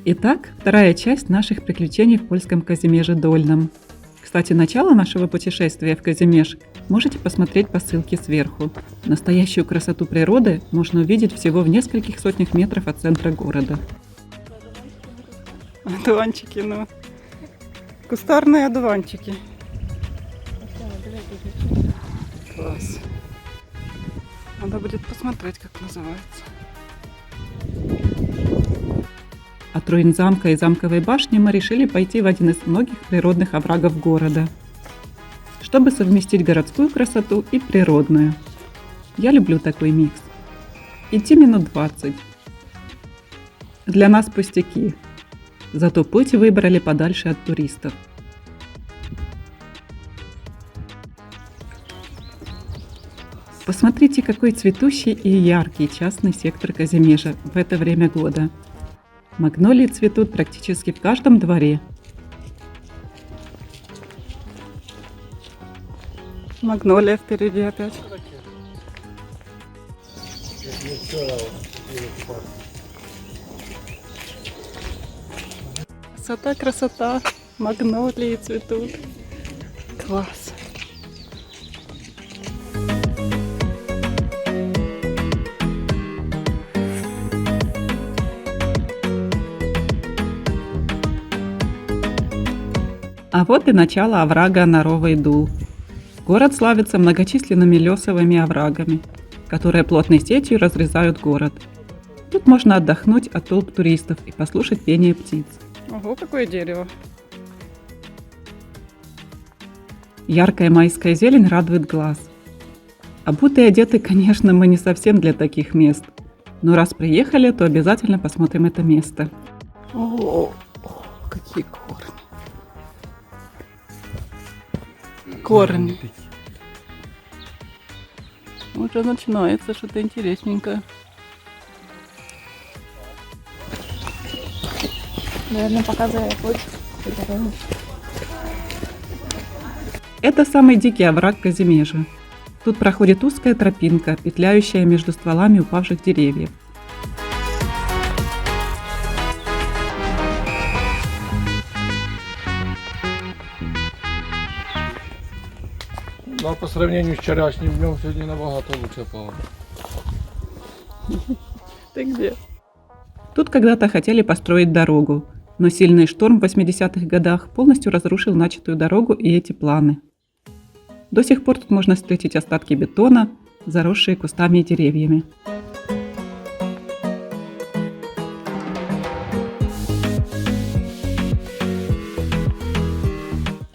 Итак, вторая часть наших приключений в польском Казимирze-Дольном. Кстати, начало нашего путешествия в Казимирz можете посмотреть по ссылке сверху. Настоящую красоту природы можно увидеть всего в нескольких сотнях метров от центра города. Одуванчики, ну. Кустарные одуванчики. Класс. Надо будет посмотреть, как называется. От руин замка и замковой башни мы решили пойти в один из многих природных оврагов города, чтобы совместить городскую красоту и природную. Я люблю такой микс. Идти минут 20. Для нас пустяки. Зато путь выбрали подальше от туристов. Посмотрите, какой цветущий и яркий частный сектор Казимирza в это время года. Магнолии цветут практически в каждом дворе. Магнолия впереди опять. Красота, красота. Магнолии цветут. Класс. А вот и начало оврага Наровый Дул. Город славится многочисленными лесовыми оврагами, которые плотной сетью разрезают город. Тут можно отдохнуть от толп туристов и послушать пение птиц. Ого, какое дерево! Яркая майская зелень радует глаз. Обутые и одеты, конечно, мы не совсем для таких мест, но раз приехали, то обязательно посмотрим это место. О, какие корни! Корни. Уже начинается что-то интересненькое. Наверное, показывает путь. Это самый дикий овраг Казимирza. Тут проходит узкая тропинка, петляющая между стволами упавших деревьев. Ну, а по сравнению с вчерашним днем сегодня набагато лучше погода. Ты где? Тут когда-то хотели построить дорогу, но сильный шторм в 80-х годах полностью разрушил начатую дорогу и эти планы. До сих пор тут можно встретить остатки бетона, заросшие кустами и деревьями.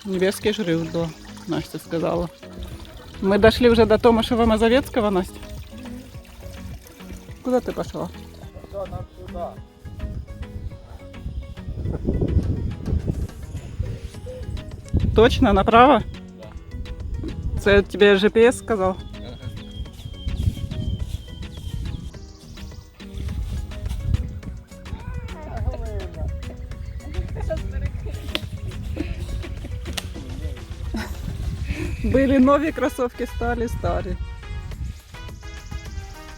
Небесский жрив, да, Настя сказала. Мы дошли уже до Томашева Мазовецкого, Настя. Куда ты пошла? Да, нам сюда. Точно, направо? Це тебе GPS сказал? Были новые кроссовки, стали старые.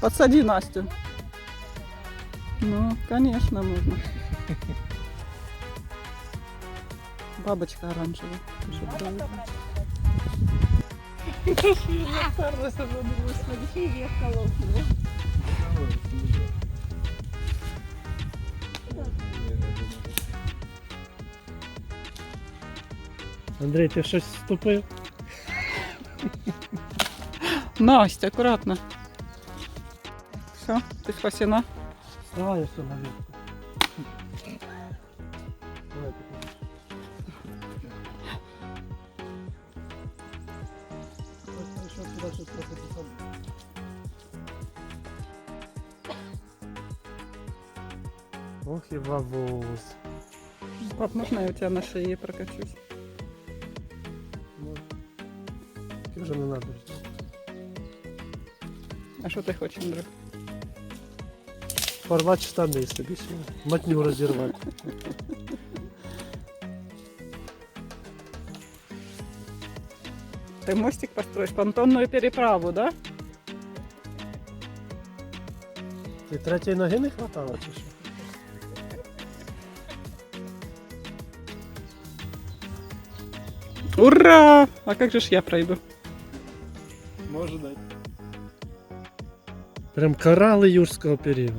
Подсади Настю. Ну, конечно, можно. Бабочка оранжевая. Андрей, ти щось вступив? Настя, аккуратно. Все, ты спасена. Давай я все на ветку. Ох и бабус. Пап, можно я у тебя на шее прокачусь? Ти вже не надо. А что ты хочешь, Андрюх? Порвати штани собі ще. Матню розірвати. Ты мостик построишь, понтонную переправу, да? Ти третьої ноги не хватало чи що? Ура! А как же ж я пройду? Може дати. Прям коралли юрського періоду.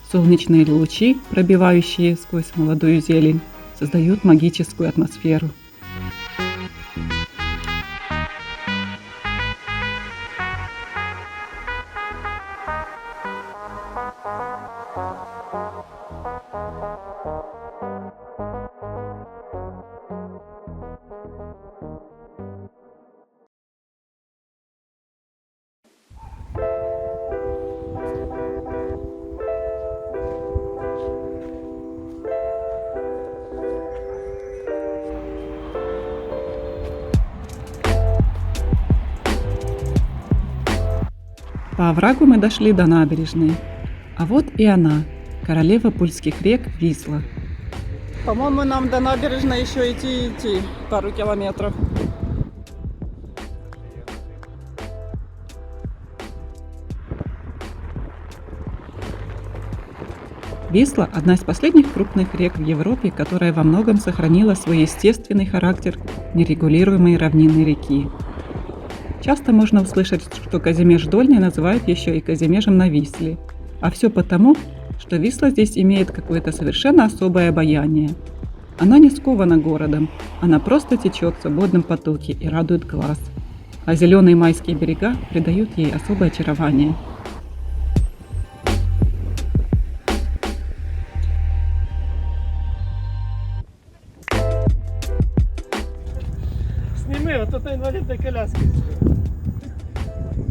Солнечные лучи, пробивающие сквозь молодую зелень, создают магическую атмосферу. По оврагу мы дошли до набережной. А вот и она, королева польских рек Висла. По-моему, нам до набережной еще идти пару километров. Висла – одна из последних крупных рек в Европе, которая во многом сохранила свой естественный характер нерегулируемой равнинной реки. Часто можно услышать, что Казимеж Дольный называют еще и Казимежем на Висле. А все потому, что Висла здесь имеет какое-то совершенно особое обаяние. Она не скована городом, она просто течет в свободном потоке и радует глаз. А зеленые майские берега придают ей особое очарование. Сними, вот это инвалидной коляски.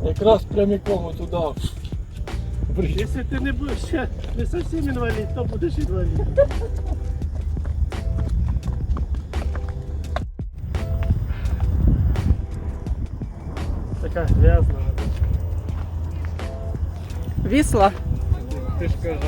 Якраз прямиком туди. Если ты не будешь ще не совсем инвалид, то будешь инвалид. Такая грязная. Висла. Ты ж кажа.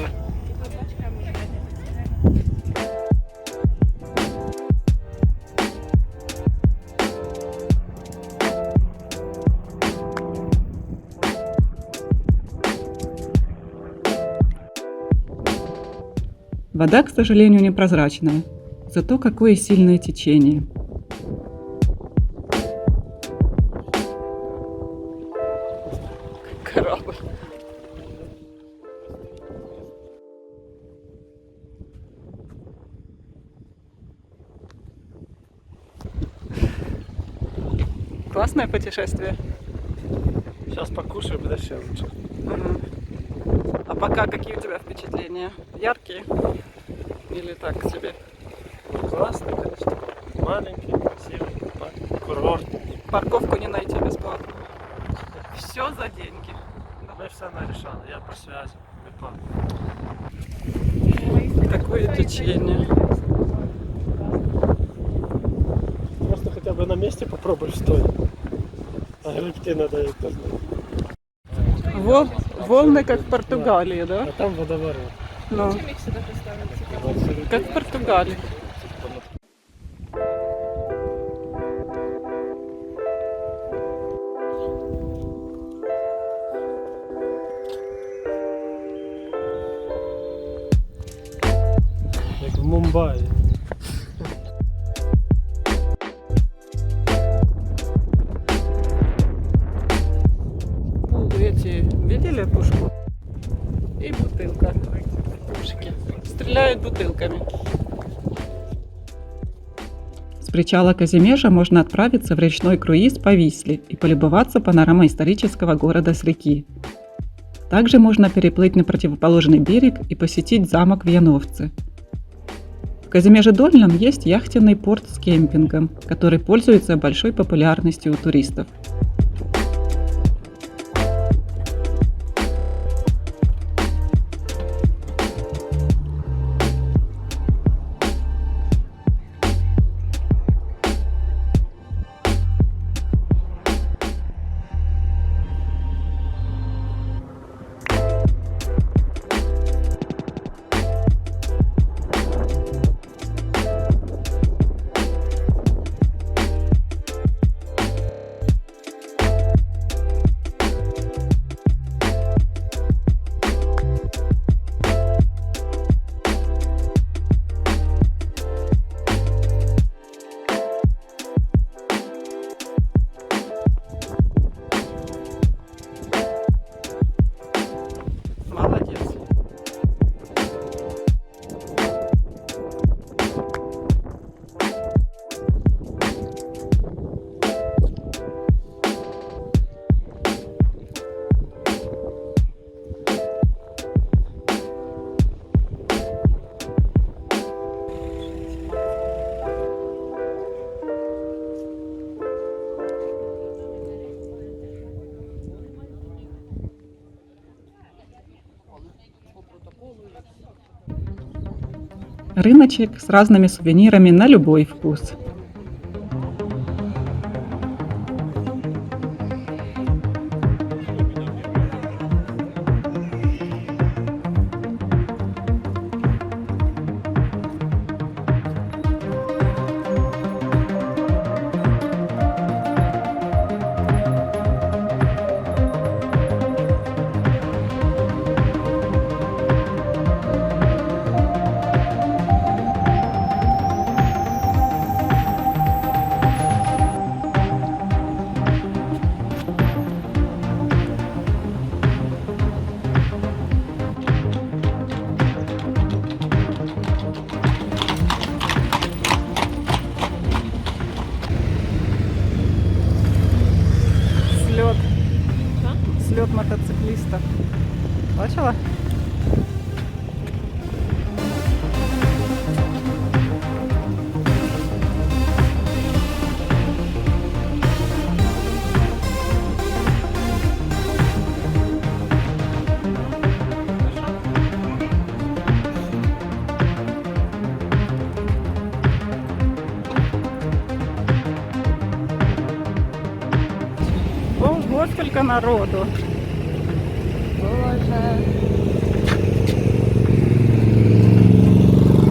Вода, к сожалению, непрозрачная, зато какое сильное течение. Корабль. Классное путешествие. Сейчас покушаем, да сейчас лучше. А пока какие у тебя впечатления? Яркие? Или так себе? Ну, классно, конечно. Маленький, красивый, курорт. Парковку не найти бесплатно. Все за деньги. Мы все нарешали, я по связи. Такое течение. Просто хотя бы на месте попробуй стой. А грибки надо это знать. Волны, как в Португалии, да? А там водоворот. Ну, как в Португалии. Як в Мумбаї. Эти, видели пушку? И бутылка. Пушки. Стреляют бутылками. С причала Казимежа можно отправиться в речной круиз по Висле и полюбоваться панорамой исторического города с реки. Также можно переплыть на противоположный берег и посетить замок в Яновце. В Казимеже-Дольном есть яхтенный порт с кемпингом, который пользуется большой популярностью у туристов. Рыночек с разными сувенирами на любой вкус. Слет. Слет мотоциклистов. Бачила? Ого, сколько народу. Боже.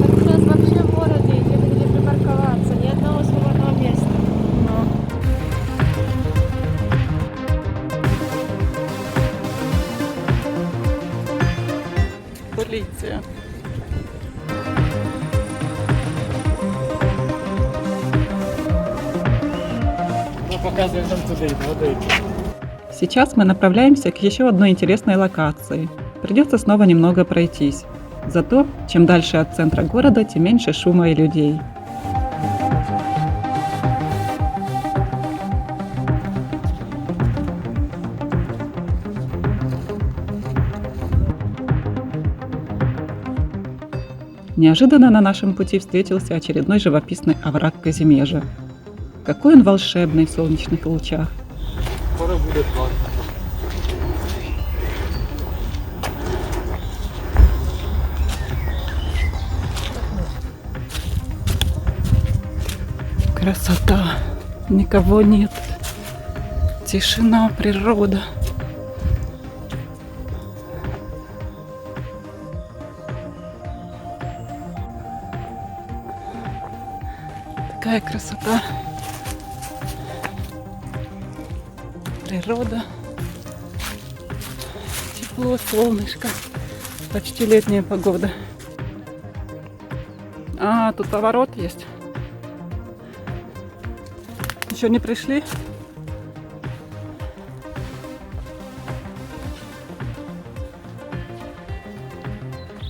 Так сейчас вообще в городе, где бы где припарковаться, ни одного свободного места. Полиция. Ну, показывает нам туда, воды. Сейчас мы направляемся к еще одной интересной локации. Придется снова немного пройтись. Зато, чем дальше от центра города, тем меньше шума и людей. Неожиданно на нашем пути встретился очередной живописный овраг Казимежа. Какой он волшебный в солнечных лучах. Скоро буде класно. Красота. Никого нет. Тишина, природа. Такая красота. Природа. Тепло, солнышко. Почти летняя погода. А, тут поворот есть. Еще не пришли?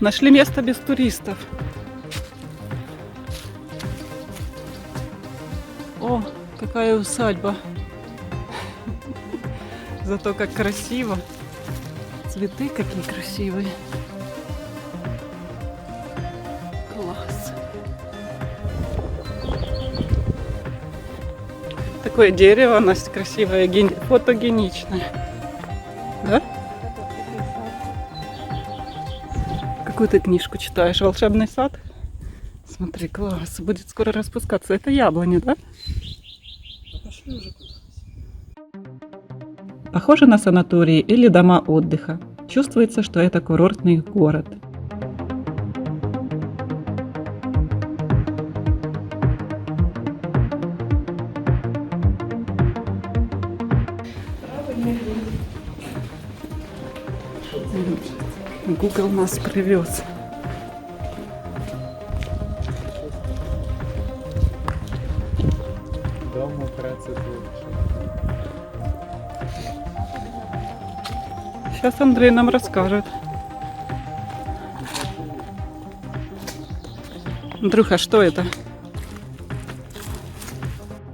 Нашли место без туристов. О, какая усадьба. Зато как красиво. Цветы какие красивые. Класс. Такое дерево, Настя, красивое, фотогеничное. Да? Какую ты книжку читаешь? «Волшебный сад»? Смотри, класс. Будет скоро распускаться. Это яблони, да? Пошли уже куда. Похоже на санатории или дома отдыха. Чувствуется, что это курортный город. Google нас привез. Дома праця Сейчас Андрей нам расскажет. Андрюха, что это?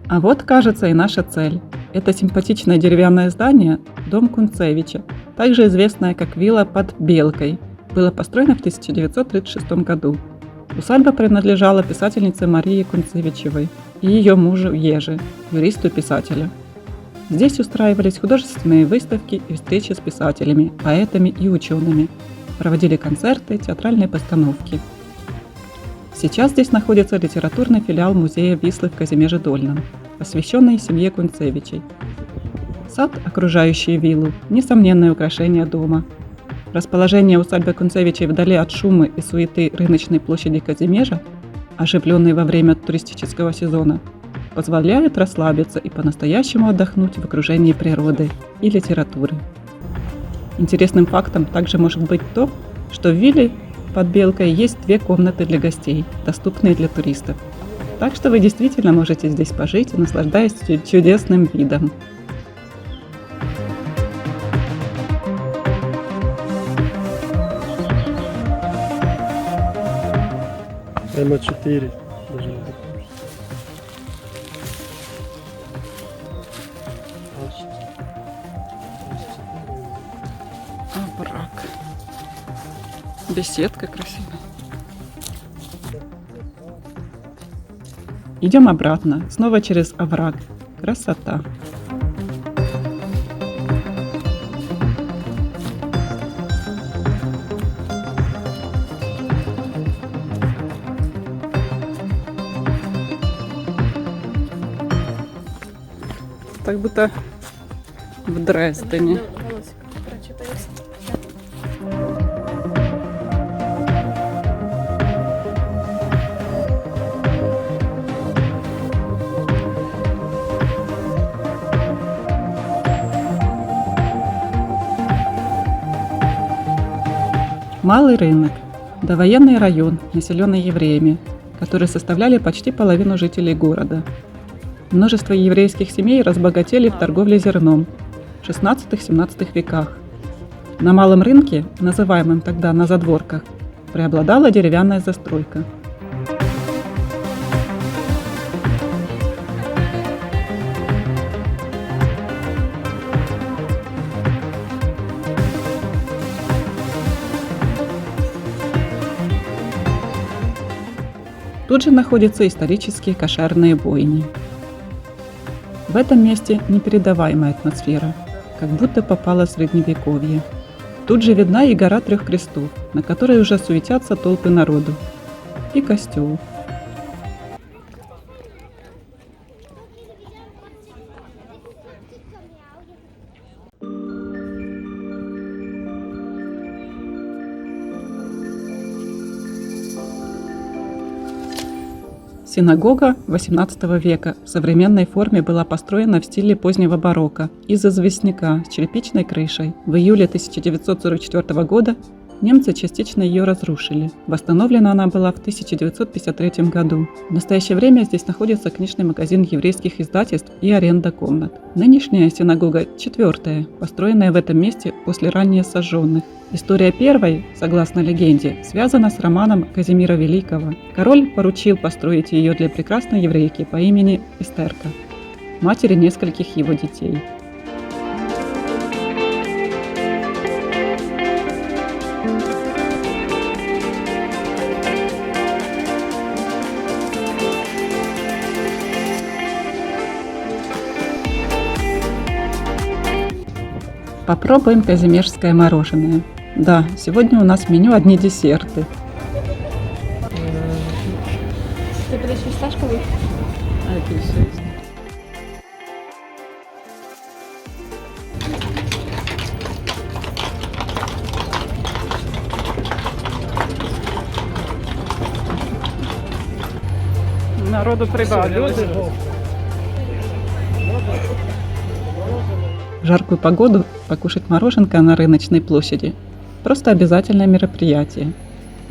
А вот, кажется, и наша цель. Это симпатичное деревянное здание – дом Кунцевича, также известное как вилла под Белкой. Было построено в 1936 году. Усадьба принадлежала писательнице Марии Кунцевичевой и ее мужу Ежи, юристу и писателю. Здесь устраивались художественные выставки и встречи с писателями, поэтами и учеными. Проводили концерты, театральные постановки. Сейчас здесь находится литературный филиал музея Вислы в Казимеже-Дольном, посвященный семье Кунцевичей. Сад, окружающий виллу, несомненное украшение дома. Расположение усадьбы Кунцевичей вдали от шума и суеты рыночной площади Казимежа, оживленной во время туристического сезона, позволяет расслабиться и по-настоящему отдохнуть в окружении природы и литературы. Интересным фактом также может быть то, что в вилле под Белкой есть 2 комнаты для гостей, доступные для туристов. Так что вы действительно можете здесь пожить, наслаждаясь чудесным видом. М4 должно быть. Овраг. Беседка красивая. Идем обратно, снова через овраг. Красота. Так будто в Дрездене. Малый рынок – довоенный район, населенный евреями, которые составляли почти половину жителей города. Множество еврейских семей разбогатели в торговле зерном в XVI-XVII веках. На малом рынке, называемом тогда на задворках, преобладала деревянная застройка. Тут же находятся исторические кошерные бойни. В этом месте непередаваемая атмосфера, как будто попала в Средневековье. Тут же видна и гора 3 крестов, на которой уже суетятся толпы народу, и костел. Синагога XVIII века в современной форме была построена в стиле позднего барокко из известняка с черепичной крышей. В июле 1944 года немцы частично ее разрушили. Восстановлена она была в 1953 году. В настоящее время здесь находится книжный магазин еврейских издательств и аренда комнат. Нынешняя синагога 4-я, построенная в этом месте после ранее сожженных. История первой, согласно легенде, связана с романом Казимира Великого. Король поручил построить ее для прекрасной еврейки по имени Эстерка, матери нескольких его детей. Попробуем казимежское мороженое. Да, сегодня у нас в меню одни десерты. Ты будешь фисташковый? А это еще есть. Народу прибавилось. В жаркую погоду покушать мороженка на рыночной площади – просто обязательное мероприятие.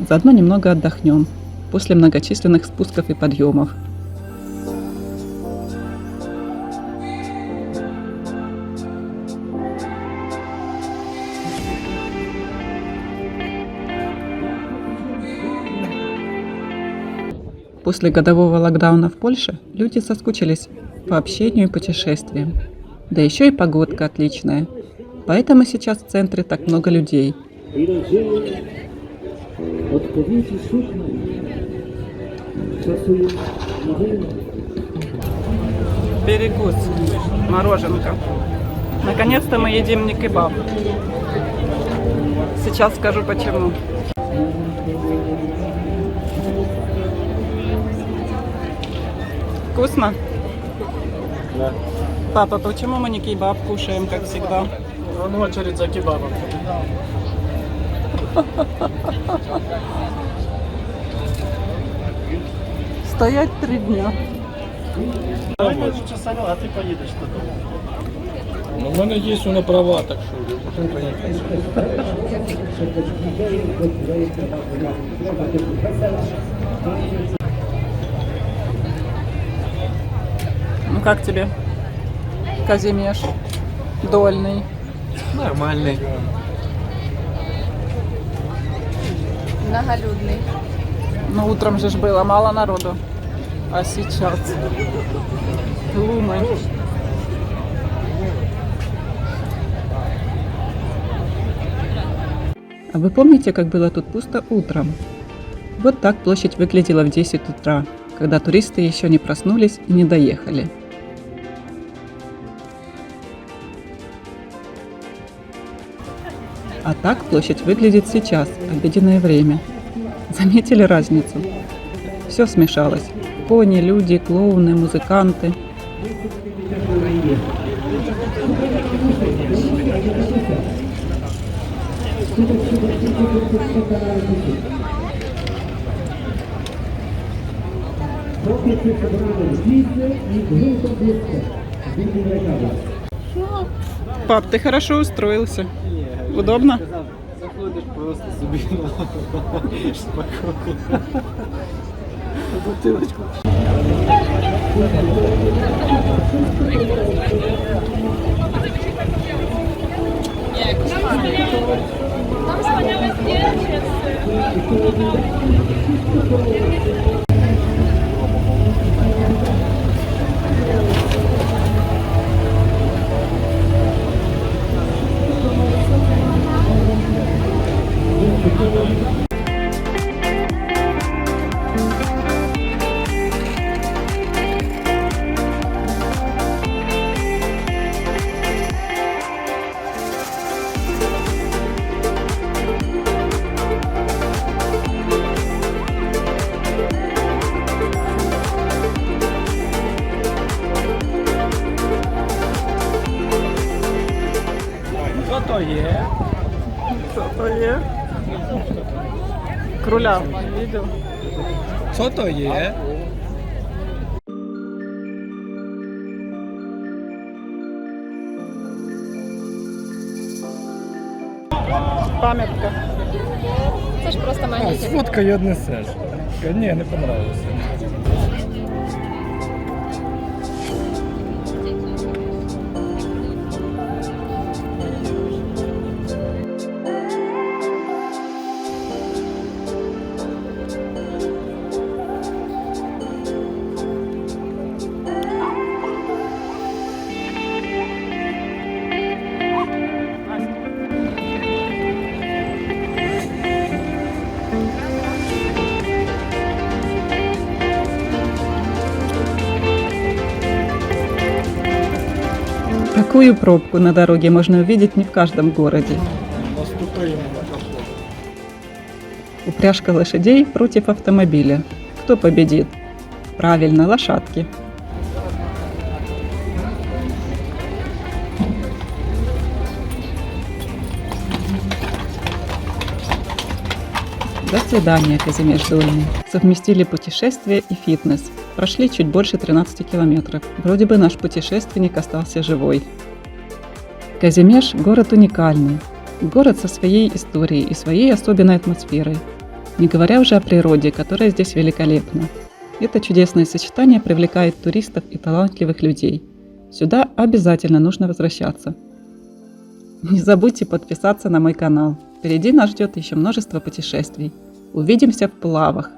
Заодно немного отдохнем после многочисленных спусков и подъемов. После годового локдауна в Польше люди соскучились по общению и путешествиям. Да еще и погодка отличная. Поэтому сейчас в центре так много людей. Перекус. Мороженка. Наконец-то мы едим не кебаб. Сейчас скажу почему. Вкусно? Да. Папа, почему мы не кейбаб кушаем, как всегда? Вон очередь за кебабом. Стоять 3 дня. Давай я лучше Саню, а ты поедешь туда. Ну, в мене є воно права, так що я поїхати. Ну как тебе? Казимеш. Дольный. Нормальний. Многолюдный. Ну утром же ж было мало народу. А сейчас глумы. А вы помните, как было тут пусто утром? Вот так площадь выглядела в 10 утра, когда туристы еще не проснулись и не доехали. А так площадь выглядит сейчас, обеденное время. Заметили разницу? Все смешалось. Кони, люди, клоуны, музыканты. Пап, ты хорошо устроился. Удобно? Заходишь просто себе на спокойно. Бутылочку. Там звонят сейчас. Що то є? Что то є? Круля видел? Що то є? Пам'ятка. Це ж просто магія. Сфоткай і однесеш. Ні, не понравилося. Такую пробку на дороге можно увидеть не в каждом городе. Наступаємо на капот. Упряжка лошадей против автомобиля. Кто победит? Правильно, лошадки. До свидания, Казимеш Дольный. Совместили путешествие и фитнес. Прошли чуть больше 13 километров. Вроде бы наш путешественник остался живой. Казимеш – город уникальный. Город со своей историей и своей особенной атмосферой. Не говоря уже о природе, которая здесь великолепна. Это чудесное сочетание привлекает туристов и талантливых людей. Сюда обязательно нужно возвращаться. Не забудьте подписаться на мой канал. Впереди нас ждет еще множество путешествий. Увидимся в Плавах.